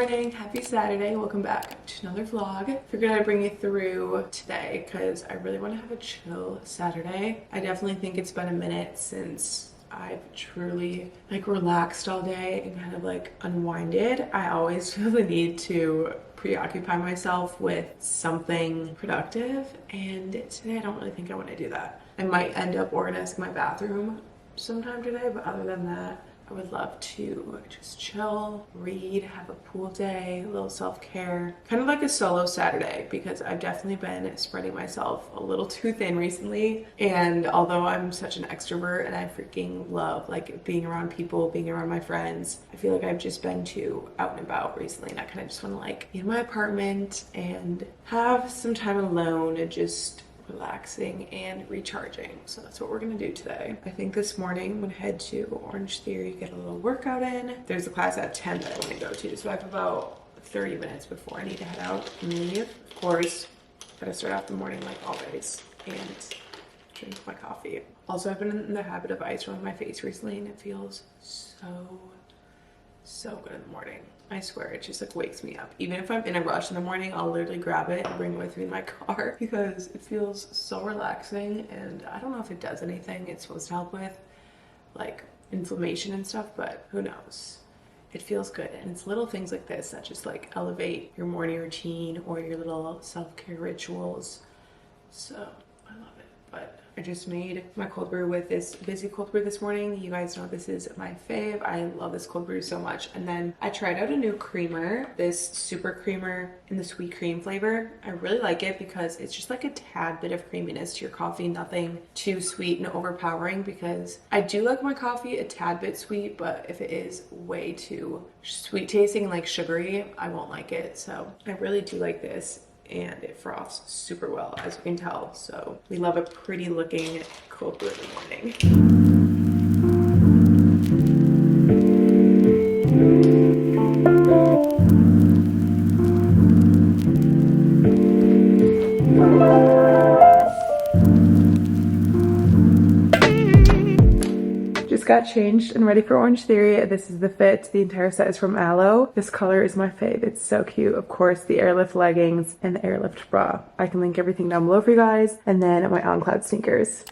morning, happy Saturday. Welcome back to another vlog. Figured I'd bring you through today because I really want to have a chill Saturday. I definitely think it's been a minute since I've truly relaxed all day and kind of unwinded. I always feel the need to preoccupy myself with something productive, and today I don't really think I want to do that. I might end up organizing my bathroom sometime today, but other than that, I would love to just chill, read, have a pool day, a little self-care, kind of like a solo Saturday, because I've definitely been spreading myself a little too thin recently. And although I'm such an extrovert and I freaking love being around people, being around my friends, I feel like I've just been too out and about recently, and I kind of just want to be in my apartment and have some time alone and just relaxing and recharging. So that's what we're gonna do today. I think this morning I'm gonna head to Orange Theory, get a little workout in. There's a class at 10 that I want to go to, so I have about 30 minutes before I need to head out and leave. Of course, gotta start off the morning like always and drink my coffee. Also, I've been in the habit of ice rolling my face recently, and it feels so good in the morning. I swear, it just wakes me up. Even if I'm in a rush in the morning, I'll literally grab it and bring it with me in my car because it feels so relaxing. And I don't know if it does anything it's supposed to help with inflammation and stuff, but who knows. It feels good, and it's little things like this that just elevate your morning routine or your little self-care rituals. So I love it. But I just made my cold brew with this Busy cold brew this morning. You guys know this is my fave. I love this cold brew so much. And then I tried out a new creamer, this super creamer in the sweet cream flavor. I really like it because it's just a tad bit of creaminess to your coffee, nothing too sweet and overpowering, because I do like my coffee a tad bit sweet, but if it is way too sweet tasting and sugary, I won't like it. So I really do like this, and it froths super well, as you can tell. So we love a pretty looking cold brew in the morning. Got changed and ready for Orange Theory. This is the fit. The entire set is from Aloe. This color is my fave. It's so cute. Of course, the Airlift leggings and the Airlift bra. I can link everything down below for you guys. And then my On Cloud sneakers.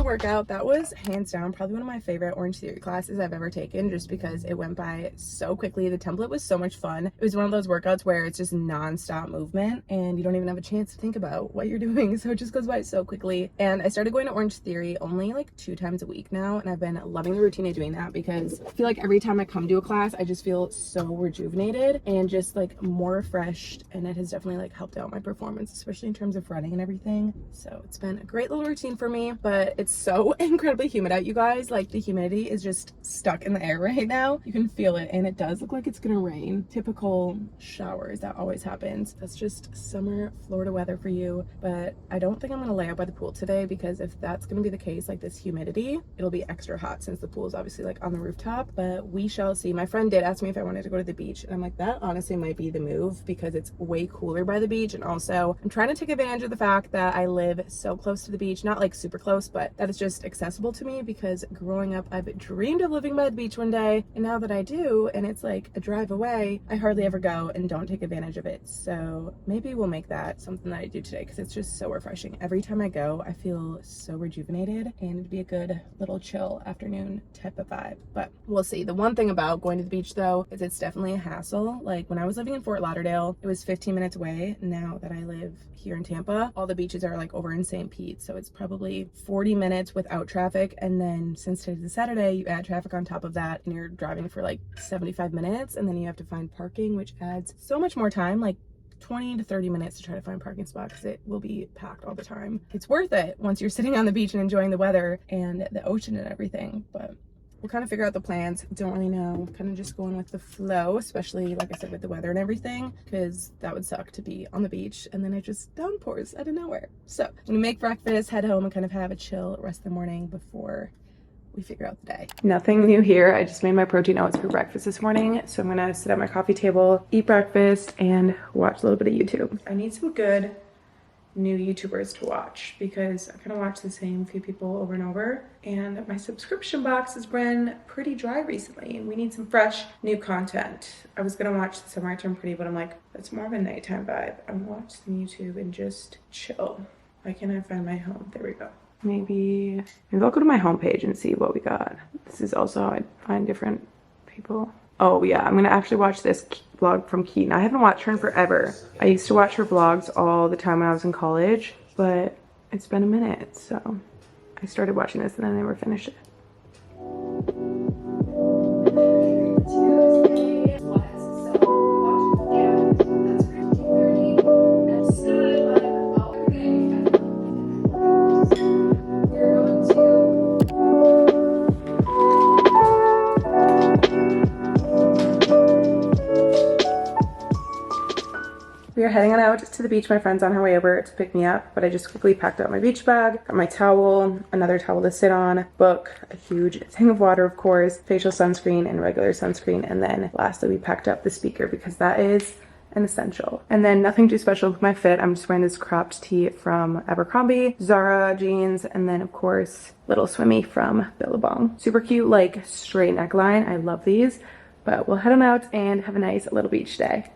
Workout. That was hands down probably one of my favorite Orange Theory classes I've ever taken, just because it went by so quickly. The template was so much fun. It was one of those workouts where it's just non-stop movement and you don't even have a chance to think about what you're doing, so it just goes by so quickly. And I started going to Orange Theory only 2 times a week now, and I've been loving the routine of doing that because I feel like every time I come to a class I just feel so rejuvenated and just more refreshed, and it has definitely helped out my performance, especially in terms of running and everything. So it's been a great little routine for me, but it's so incredibly humid out, you guys. The humidity is just stuck in the air right now. You can feel it, and it does look like it's gonna rain. Typical showers, that always happens. That's just summer Florida weather for you. But I don't think I'm gonna lay out by the pool today, because if that's gonna be the case, this humidity, it'll be extra hot since the pool is obviously on the rooftop. But we shall see. My friend did ask me if I wanted to go to the beach, and I'm like, that honestly might be the move, because it's way cooler by the beach. And also I'm trying to take advantage of the fact that I live so close to the beach, not super close, but that it's just accessible to me, because growing up I've dreamed of living by the beach one day, and now that I do and it's a drive away, I hardly ever go and don't take advantage of it. So maybe we'll make that something that I do today, because it's just so refreshing. Every time I go I feel so rejuvenated, and it'd be a good little chill afternoon type of vibe. But we'll see. The one thing about going to the beach though is it's definitely a hassle. When I was living in Fort Lauderdale, it was 15 minutes away. Now that I live here in Tampa, all the beaches are over in St. Pete, so it's probably 40 minutes without traffic, and then since today's a Saturday, you add traffic on top of that, and you're driving for 75 minutes, and then you have to find parking, which adds so much more time, 20 to 30 minutes to try to find a parking spot, because it will be packed all the time. It's worth it once you're sitting on the beach and enjoying the weather and the ocean and everything, but we'll kind of figure out the plans. Don't really know, kind of just going with the flow, especially like I said with the weather and everything, because that would suck to be on the beach and then it just downpours out of nowhere. So when we make breakfast, head home and kind of have a chill rest of the morning before we figure out the day. Nothing new here. I just made my protein oats for breakfast this morning, so I'm gonna sit at my coffee table, eat breakfast, and watch a little bit of YouTube. I need some good new YouTubers to watch because I kind of watch the same few people over and over, and my subscription box has been pretty dry recently and we need some fresh new content. I was gonna watch The Summer I Turned Pretty, but I'm like, that's more of a nighttime vibe. I'm gonna watch some YouTube and just chill. Why can't I find my home? There we go. Maybe I'll go to my homepage and see what we got. This is also how I find different people. Oh yeah, I'm gonna actually watch this vlog from Keaton. I haven't watched her in forever. I used to watch her vlogs all the time when I was in college, but it's been a minute, so I started watching this and then I never finished it. We are heading on out to the beach. My friend's on her way over to pick me up, but I just quickly packed up my beach bag, got my towel, another towel to sit on, book, a huge thing of water, of course, facial sunscreen and regular sunscreen, and then lastly we packed up the speaker because that is an essential. And then nothing too special with my fit. I'm just wearing this cropped tee from Abercrombie, Zara jeans, and then of course little swimmy from Billabong. Super cute, like straight neckline. I love these, but we'll head on out and have a nice little beach day.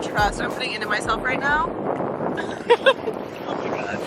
Trust I'm putting into myself right now. Oh my god.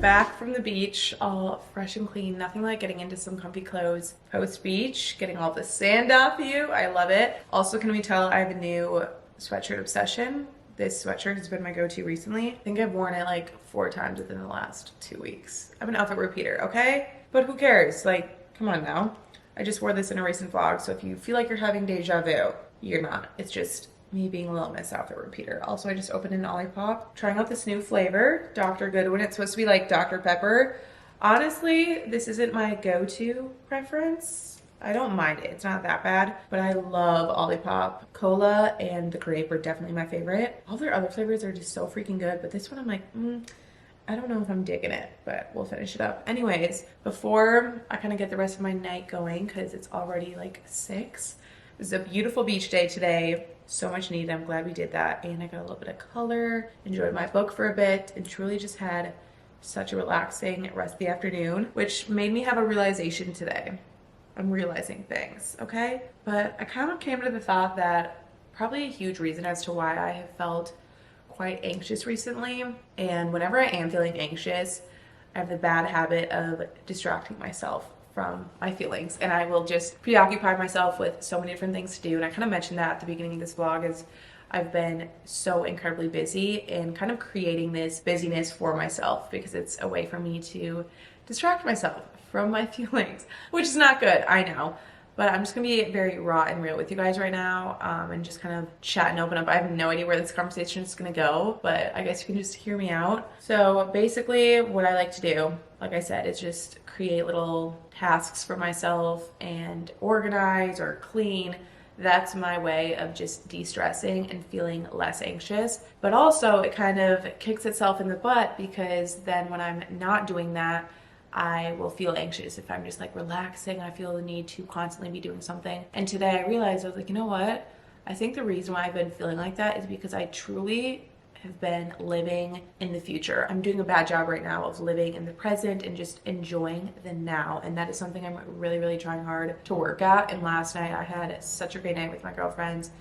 Back from the beach, all fresh and clean. Nothing like getting into some comfy clothes post-beach, getting all the sand off you. I love it. Also, can we tell I have a new sweatshirt obsession? This sweatshirt has been my go-to recently. I think I've worn it like 4 times within the last 2 weeks. I'm an outfit repeater, okay? But who cares? Like, come on now. I just wore this in a recent vlog, so if you feel like you're having deja vu, you're not. It's just me being a little Miss Outfit Repeater. Also, I just opened an Olipop, trying out this new flavor, Dr. Goodwin. It's supposed to be like Dr. Pepper. Honestly, this isn't my go-to preference. I don't mind it. It's not that bad, but I love Olipop. Cola and the grape are definitely my favorite. All their other flavors are just so freaking good, but this one I'm like, I don't know if I'm digging it, but we'll finish it up. Anyways, before I kind of get the rest of my night going, because it's already like 6, it was a beautiful beach day today. So much needed. I'm glad we did that. And I got a little bit of color, enjoyed my book for a bit, and truly just had such a relaxing rest of the afternoon, which made me have a realization today. I'm realizing things, okay? But I kind of came to the thought that probably a huge reason as to why I have felt quite anxious recently, and whenever I am feeling anxious, I have the bad habit of distracting myself from my feelings, and I will just preoccupy myself with so many different things to do. And I kind of mentioned that at the beginning of this vlog, is I've been so incredibly busy and kind of creating this busyness for myself because it's a way for me to distract myself from my feelings, which is not good, I know. But I'm just gonna be very raw and real with you guys right now, and just kind of chat and open up. I have no idea where this conversation is gonna go, but I guess you can just hear me out. So basically what I like to do, like I said, is just create little tasks for myself and organize or clean. That's my way of just de-stressing and feeling less anxious. But also it kind of kicks itself in the butt, because then when I'm not doing that, I will feel anxious. If I'm just like relaxing, I feel the need to constantly be doing something. And today I realized, I was like, you know what? I think the reason why I've been feeling like that is because I truly have been living in the future. I'm doing a bad job right now of living in the present and just enjoying the now. And that is something I'm really, really trying hard to work at. And last night I had such a great night with my girlfriends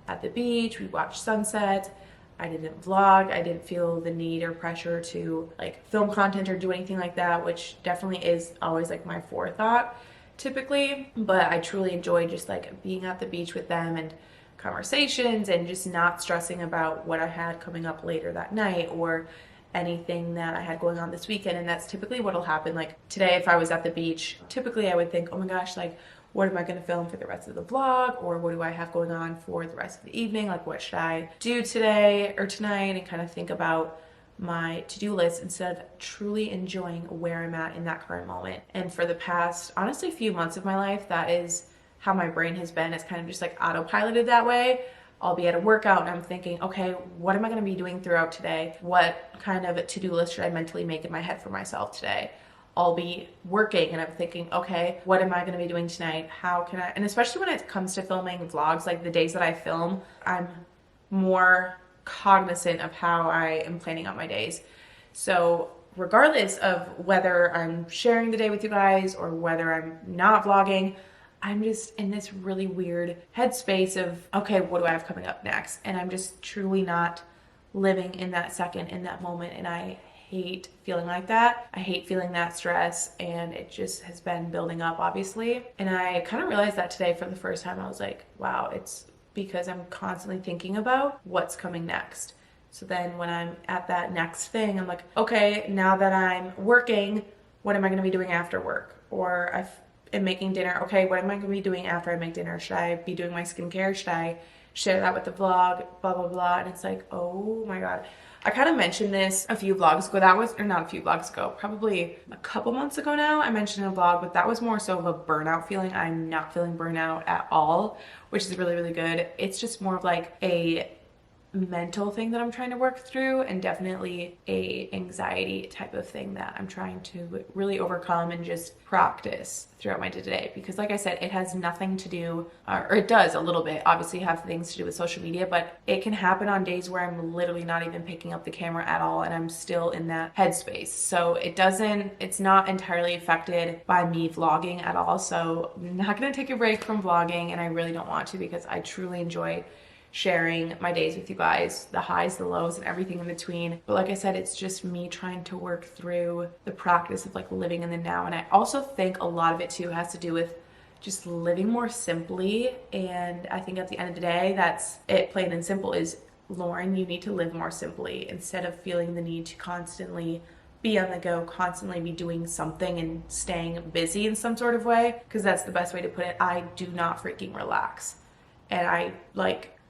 at the beach. We watched sunset. I didn't vlog. I didn't feel the need or pressure to like film content or do anything like that, which definitely is always like my forethought typically. But I truly enjoyed just like being at the beach with them and conversations and just not stressing about what I had coming up later that night or anything that I had going on this weekend. And that's typically what'll happen. Like today, if I was at the beach, typically I would think, oh my gosh, like what am I going to film for the rest of the vlog, or what do I have going on for the rest of the evening? Like what should I do today or tonight, and kind of think about my to-do list instead of truly enjoying where I'm at in that current moment. And for the past, honestly, few months of my life, that is how my brain has been. It's kind of just like autopiloted that way. I'll be at a workout and I'm thinking, okay, what am I going to be doing throughout today? What kind of to-do list should I mentally make in my head for myself today? I'll be working and I'm thinking, okay, what am I going to be doing tonight? How can I, and especially when it comes to filming vlogs, like the days that I film, I'm more cognizant of how I am planning out my days. So regardless of whether I'm sharing the day with you guys or whether I'm not vlogging, I'm just in this really weird headspace of, okay, what do I have coming up next? And I'm just truly not living in that second, in that moment. And I hate feeling like that. I hate feeling that stress, and it just has been building up, obviously. And I kind of realized that today for the first time. I was like, wow, it's because I'm constantly thinking about what's coming next. So then when I'm at that next thing, I'm like, okay, now that I'm working, what am I going to be doing after work? Or am making dinner. Okay, what am I going to be doing after I make dinner? Should I be doing my skincare? Should I share that with the vlog? Blah, blah, blah. And it's like, oh my God. I kind of mentioned this a few vlogs ago. That was, or not a few vlogs ago, probably a couple months ago now. I mentioned in a vlog, but that was more so of a burnout feeling. I'm not feeling burnout at all, which is really, really good. It's just more of like a mental thing that I'm trying to work through, and definitely a anxiety type of thing that I'm trying to really overcome and just practice throughout my day-to-day. Because like I said, it has nothing to do, or it does a little bit obviously have things to do with social media, but it can happen on days where I'm literally not even picking up the camera at all and I'm still in that headspace. So it's not entirely affected by me vlogging at all. So I'm not gonna take a break from vlogging, and I really don't want to, because I truly enjoy sharing my days with you guys, the highs, the lows, and everything in between. But like I said, it's just me trying to work through the practice of like living in the now. And I also think a lot of it too has to do with just living more simply. And I think at the end of the day, that's it, plain and simple, is Lauren, you need to live more simply instead of feeling the need to constantly be on the go, constantly be doing something and staying busy in some sort of way, because that's the best way to put it. I do not freaking relax. And I'm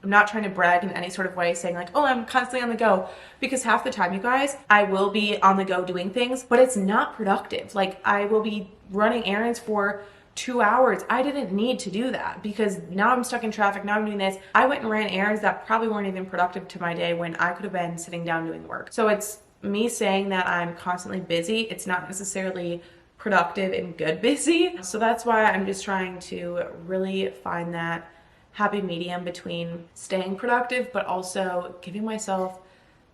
not trying to brag in any sort of way saying like, oh, I'm constantly on the go, because half the time, you guys, I will be on the go doing things, but it's not productive. Like I will be running errands for 2 hours. I didn't need to do that, because now I'm stuck in traffic. Now I'm doing this. I went and ran errands that probably weren't even productive to my day when I could have been sitting down doing work. So it's me saying that I'm constantly busy. It's not necessarily productive and good busy. So that's why I'm just trying to really find that happy medium between staying productive, but also giving myself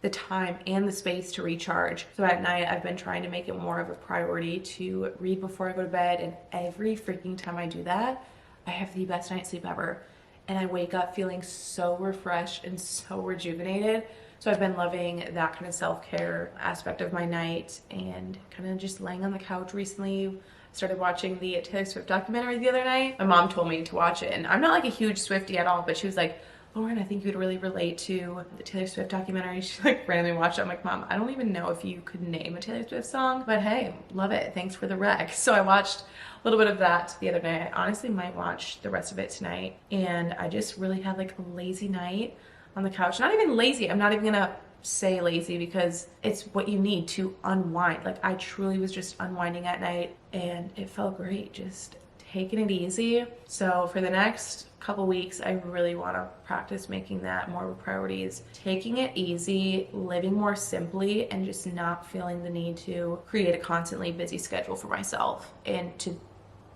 the time and the space to recharge. So at night, I've been trying to make it more of a priority to read before I go to bed. And every freaking time I do that, I have the best night's sleep ever. And I wake up feeling so refreshed and so rejuvenated. So I've been loving that kind of self-care aspect of my night, and kind of just laying on the couch recently. started watching the Taylor Swift documentary the other night. My mom told me to watch it, and I'm not like a huge Swiftie at all, but she was like, Lauren, I think you would really relate to the Taylor Swift documentary. She like randomly watched it. I'm like, Mom, I don't even know if you could name a Taylor Swift song, but hey, love it. Thanks for the rec. So I watched a little bit of that the other night. I honestly might watch the rest of it tonight. And I just really had like a lazy night on the couch. Not even lazy. I'm not even gonna say lazy because it's what you need to unwind. Like I truly was just unwinding at night and it felt great. Just taking it easy. So for the next couple weeks, I really want to practice making that more of a priority, is taking it easy, living more simply, and just not feeling the need to create a constantly busy schedule for myself, and to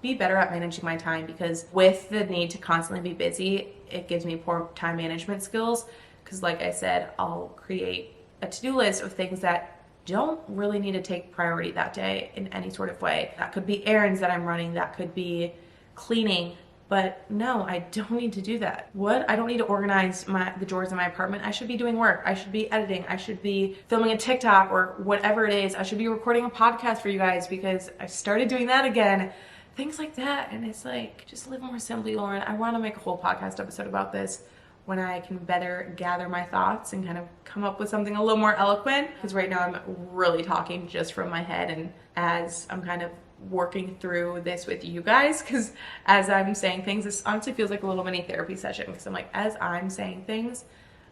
be better at managing my time, because with the need to constantly be busy, it gives me poor time management skills. Because like I said, I'll create a to-do list of things that don't really need to take priority that day in any sort of way. That could be errands that I'm running, that could be cleaning, but no, I don't need to do that. What? I don't need to organize the drawers in my apartment. I should be doing work. I should be editing. I should be filming a TikTok or whatever it is. I should be recording a podcast for you guys because I started doing that again. Things like that. And it's like, just live more simply, Lauren. I want to make a whole podcast episode about this when I can better gather my thoughts and kind of come up with something a little more eloquent. Because right now I'm really talking just from my head, and as I'm kind of working through this with you guys, because as I'm saying things, this honestly feels like a little mini therapy session, because I'm like, as I'm saying things,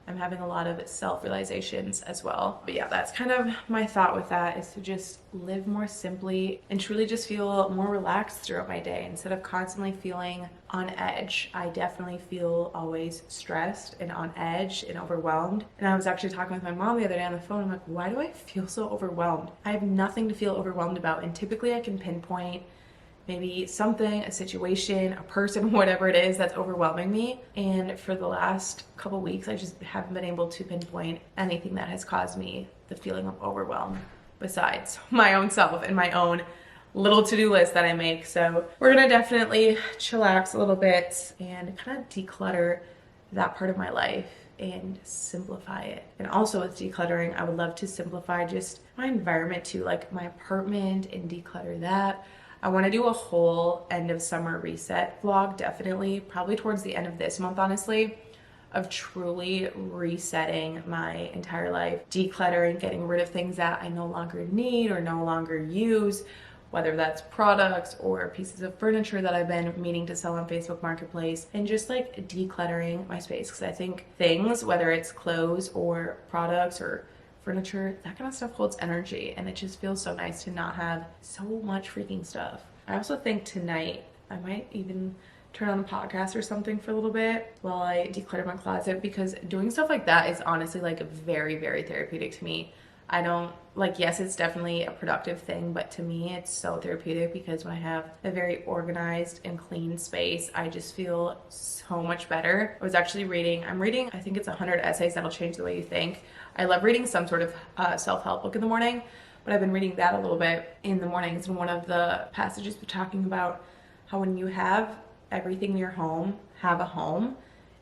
I'm having a lot of self-realizations as well. But yeah, that's kind of my thought with that, is to just live more simply and truly just feel more relaxed throughout my day instead of constantly feeling on edge. I definitely feel always stressed and on edge and overwhelmed. And I was actually talking with my mom the other day on the phone. I'm like, why do I feel so overwhelmed? I have nothing to feel overwhelmed about. And typically I can pinpoint maybe something, a situation, a person, whatever it is that's overwhelming me. And for the last couple weeks, I just haven't been able to pinpoint anything that has caused me the feeling of overwhelm besides my own self and my own little to-do list that I make. So we're gonna definitely chillax a little bit and kind of declutter that part of my life and simplify it. And also with decluttering, I would love to simplify just my environment too, like my apartment, and declutter that. I want to do a whole end of summer reset vlog, definitely, probably towards the end of this month, honestly, of truly resetting my entire life, decluttering, getting rid of things that I no longer need or no longer use, whether that's products or pieces of furniture that I've been meaning to sell on Facebook Marketplace, and just like decluttering my space. Because I think things, whether it's clothes or products or furniture, that kind of stuff holds energy, and it just feels so nice to not have so much freaking stuff. I also think tonight I might even turn on a podcast or something for a little bit while I declutter my closet, because doing stuff like that is honestly like very, very therapeutic to me. I don't like, yes, it's definitely a productive thing, but to me it's so therapeutic, because when I have a very organized and clean space, I just feel so much better. I was actually I'm reading, I think it's 100 essays that'll change the way you think. I love reading some sort of self-help book in the morning, but I've been reading that a little bit in the mornings. And one of the passages we're talking about how when you have everything in your home, have a home,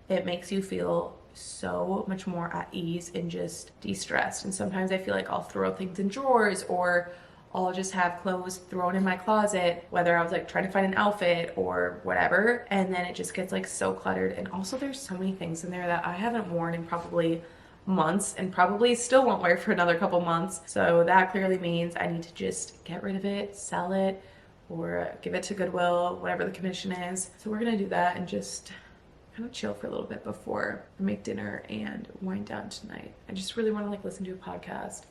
it makes you feel so much more at ease and just de-stressed. And sometimes I feel like I'll throw things in drawers, or I'll just have clothes thrown in my closet, whether I was like trying to find an outfit or whatever, and then it just gets like so cluttered. And also there's so many things in there that I haven't worn in probably months, and probably still won't wear for another couple months. So that clearly means I need to just get rid of it, sell it, or give it to Goodwill, whatever the commission is. So we're gonna do that and just kind of chill for a little bit before I make dinner and wind down tonight. I just really want to like listen to a podcast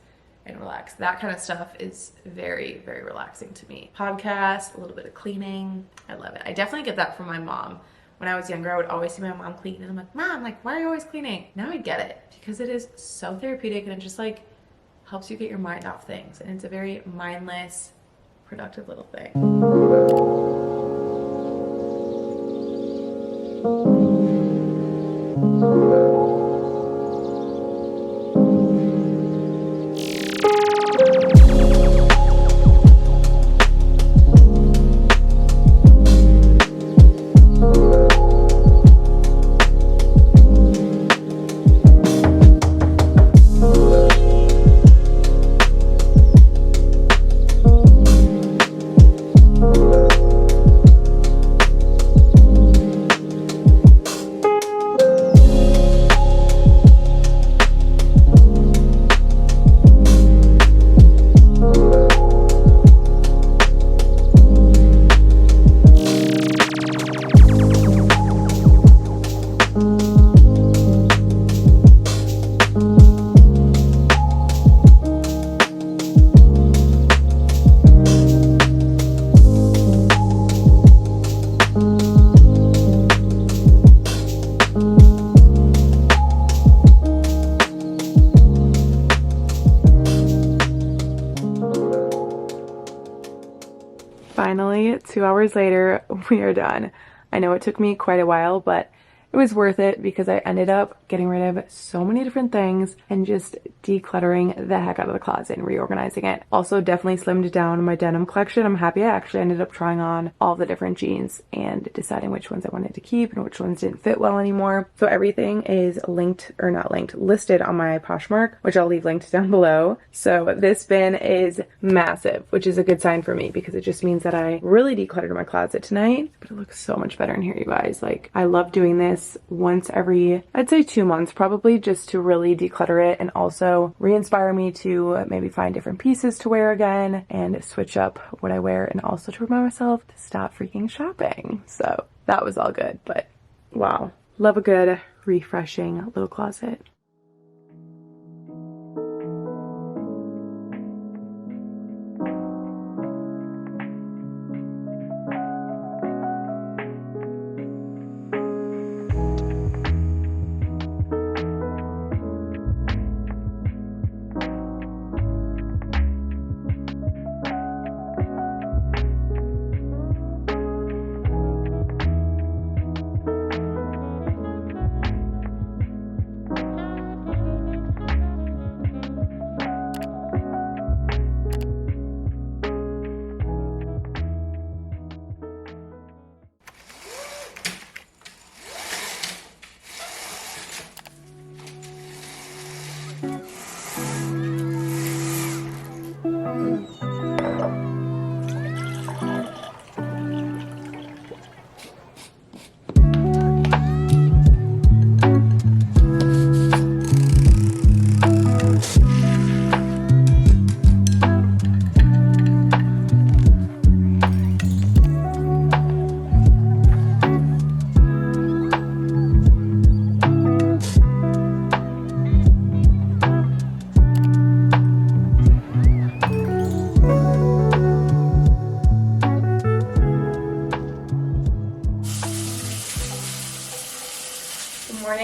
and relax. That kind of stuff is very, very relaxing to me. Podcast, a little bit of cleaning. I love it. I definitely get that from my mom. When I was younger, I would always see my mom clean, and I'm like, Mom, like, why are you always cleaning? Now I get it, because it is so therapeutic, and it just like helps you get your mind off things. And it's a very mindless, productive little thing. Finally, 2 hours later, we are done. I know it took me quite a while, but it was worth it because I ended up getting rid of so many different things and just decluttering the heck out of the closet and reorganizing it. Also definitely slimmed down my denim collection. I'm happy I actually ended up trying on all the different jeans and deciding which ones I wanted to keep and which ones didn't fit well anymore. So everything is linked, or not linked, listed on my Poshmark, which I'll leave linked down below. So this bin is massive, which is a good sign for me because it just means that I really decluttered my closet tonight. But it looks so much better in here, you guys. Like, I love doing this once every, I'd say 2 months probably, just to really declutter it and also re-inspire me to maybe find different pieces to wear again and switch up what I wear, and also to remind myself to stop freaking shopping. So that was all good, but wow, love a good refreshing little closet.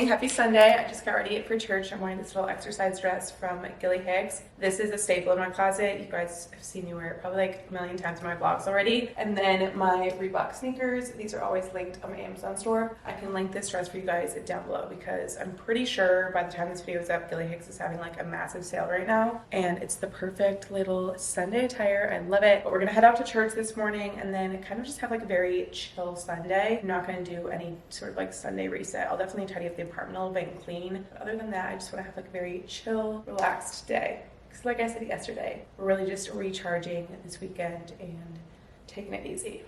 Happy Sunday. I just got ready for church. I'm wearing this little exercise dress from Gilly Hicks. This is a staple in my closet. You guys have seen me wear it probably like a million times in my vlogs already. And then my Reebok sneakers. These are always linked on my Amazon store. I can link this dress for you guys down below because I'm pretty sure by the time this video is up, Gilly Hicks is having like a massive sale right now. And it's the perfect little Sunday attire. I love it. But we're gonna head out to church this morning and then kind of just have like a very chill Sunday. I'm not gonna do any sort of like Sunday reset. I'll definitely tidy up the apartment a little bit and clean. But other than that, I just want to have like a very chill, relaxed day. Because like I said yesterday, we're really just recharging this weekend and taking it easy.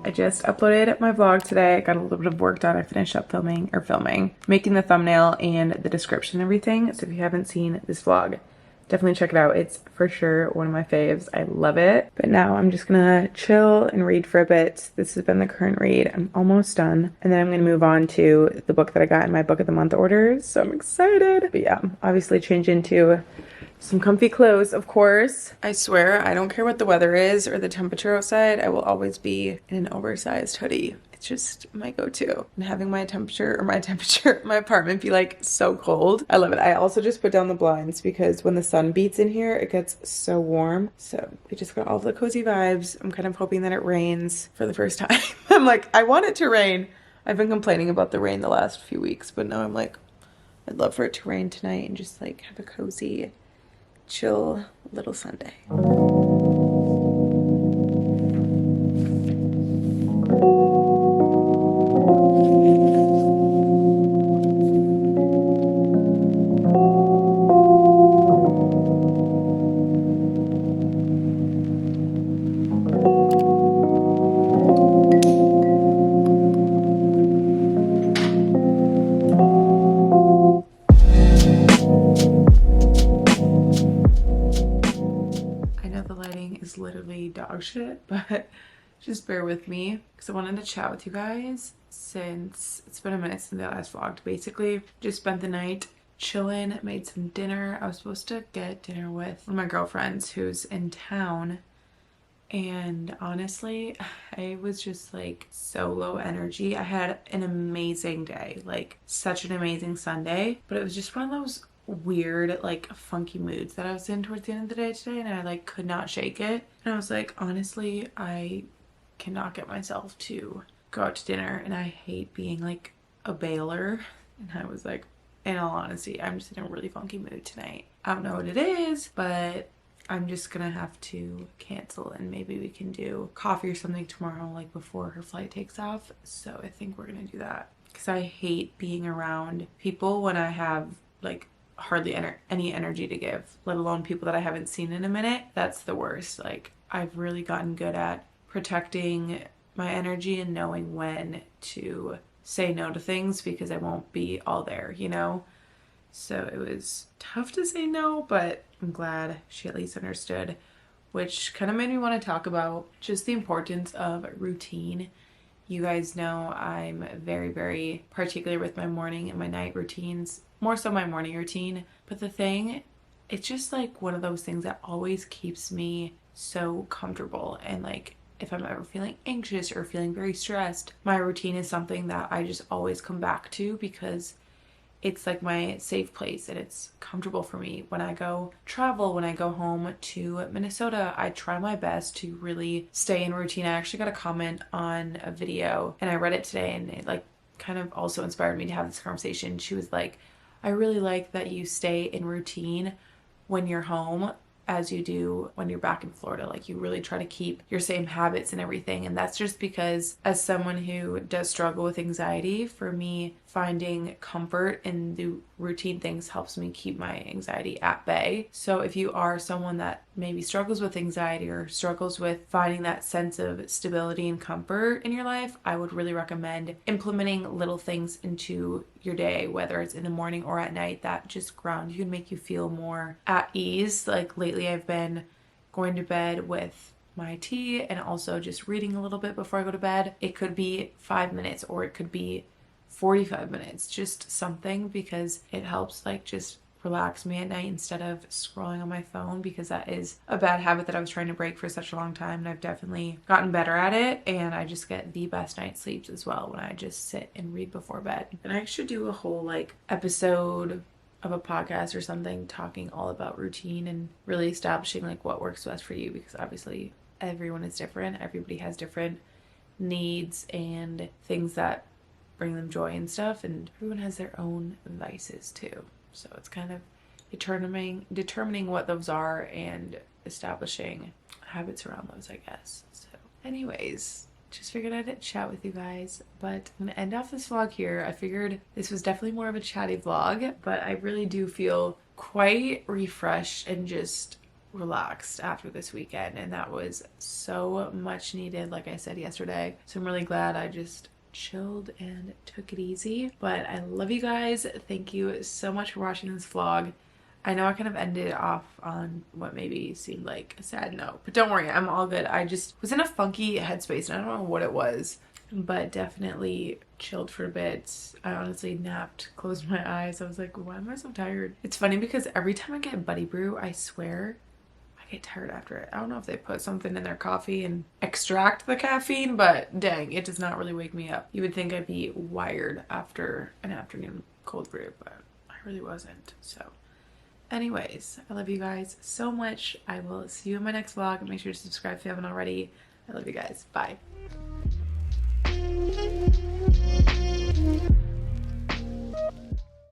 I just uploaded my vlog today. I got a little bit of work done. I finished up making the thumbnail and the description and everything. So if you haven't seen this vlog, definitely check it out. It's for sure one of my faves. I love it. But now I'm just gonna chill and read for a bit. This has been the current read. I'm almost done. And then I'm gonna move on to the book that I got in my book of the month orders. So I'm excited. But yeah, obviously change into some comfy clothes, of course. I swear, I don't care what the weather is or the temperature outside. I will always be in an oversized hoodie. It's just my go-to. And having my apartment be like so cold. I love it. I also just put down the blinds because when the sun beats in here, it gets so warm. So we just got all the cozy vibes. I'm kind of hoping that it rains for the first time. I'm like, I want it to rain. I've been complaining about the rain the last few weeks, but now I'm like, I'd love for it to rain tonight and just like have a cozy, chill little Sunday. Literally dog shit, but just bear with me because I wanted to chat with you guys since it's been a minute since I last vlogged. Basically just spent the night chilling, made some dinner. I was supposed to get dinner with one of my girlfriends who's in town, and honestly I was just like so low energy. I had an amazing day, like such an amazing Sunday, but it was just one of those weird like funky moods that I was in towards the end of the day today, and I like could not shake it. And I was like, honestly, I cannot get myself to go out to dinner, and I hate being like a bailer. And I was like, in all honesty, I'm just in a really funky mood tonight. I don't know what it is, but I'm just gonna have to cancel, and maybe we can do coffee or something tomorrow, like before her flight takes off. So I think we're gonna do that because I hate being around people when I have like hardly any energy to give, let alone people that I haven't seen in a minute. That's the worst. Like I've really gotten good at protecting my energy and knowing when to say no to things because I won't be all there, you know? So it was tough to say no, but I'm glad she at least understood, which kind of made me want to talk about just the importance of routine. You guys know I'm very, very particular with my morning and my night routines, more so my morning routine. But the thing, it's just like one of those things that always keeps me so comfortable. And like if I'm ever feeling anxious or feeling very stressed, my routine is something that I just always come back to because it's like my safe place and it's comfortable for me. When I go travel, when I go home to Minnesota, I try my best to really stay in routine. I actually got a comment on a video and I read it today, and it like kind of also inspired me to have this conversation. She was like, I really like that you stay in routine when you're home as you do when you're back in Florida. Like you really try to keep your same habits and everything. And that's just because as someone who does struggle with anxiety, for me, finding comfort in the routine things helps me keep my anxiety at bay. So if you are someone that maybe struggles with anxiety or struggles with finding that sense of stability and comfort in your life, I would really recommend implementing little things into your day, whether it's in the morning or at night, that just ground you and make you feel more at ease. Like lately I've been going to bed with my tea and also just reading a little bit before I go to bed. It could be 5 minutes or it could be 45 minutes, just something, because it helps like just relax me at night instead of scrolling on my phone, because that is a bad habit that I was trying to break for such a long time, and I've definitely gotten better at it. And I just get the best night's sleeps as well when I just sit and read before bed. And I should do a whole like episode of a podcast or something talking all about routine and really establishing like what works best for you, because obviously everyone is different. Everybody has different needs and things that bring them joy and stuff, and everyone has their own vices too. So it's kind of determining what those are and establishing habits around those, I guess. So anyways, just figured I'd chat with you guys, but I'm gonna end off this vlog here. I figured this was definitely more of a chatty vlog, but I really do feel quite refreshed and just relaxed after this weekend, and that was so much needed, like I said yesterday. So I'm really glad I just chilled and took it easy. But I love you guys. Thank you so much for watching this vlog. I know I kind of ended off on what maybe seemed like a sad note, but don't worry, I'm all good. I just was in a funky headspace and I don't know what it was, but definitely chilled for a bit. I honestly napped, closed my eyes. I was like, why am I so tired? It's funny because every time I get Buddy Brew, I swear I I get tired after it. I don't know if they put something in their coffee and extract the caffeine, but dang, it does not really wake me up. You would think I'd be wired after an afternoon cold brew, but I really wasn't. So anyways, I love you guys so much. I will see you in my next vlog. Make sure to subscribe if you haven't already. I love you guys. Bye.